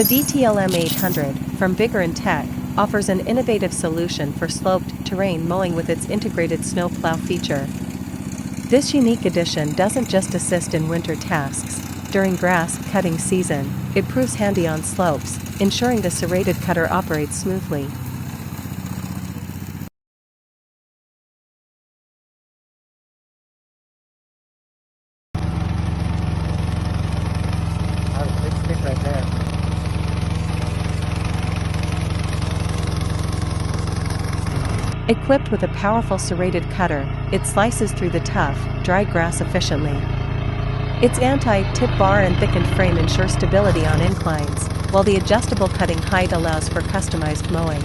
The VTLM800 from Vigorun Tech offers an innovative solution for sloped terrain mowing with its integrated snow plow feature. This unique addition doesn't just assist in winter tasks. During grass cutting season, it proves handy on slopes, ensuring the serrated cutter operates smoothly. Big stick right there. Equipped with a powerful serrated cutter, it slices through the tough, dry grass efficiently. Its anti-tip bar and thickened frame ensure stability on inclines, while the adjustable cutting height allows for customized mowing.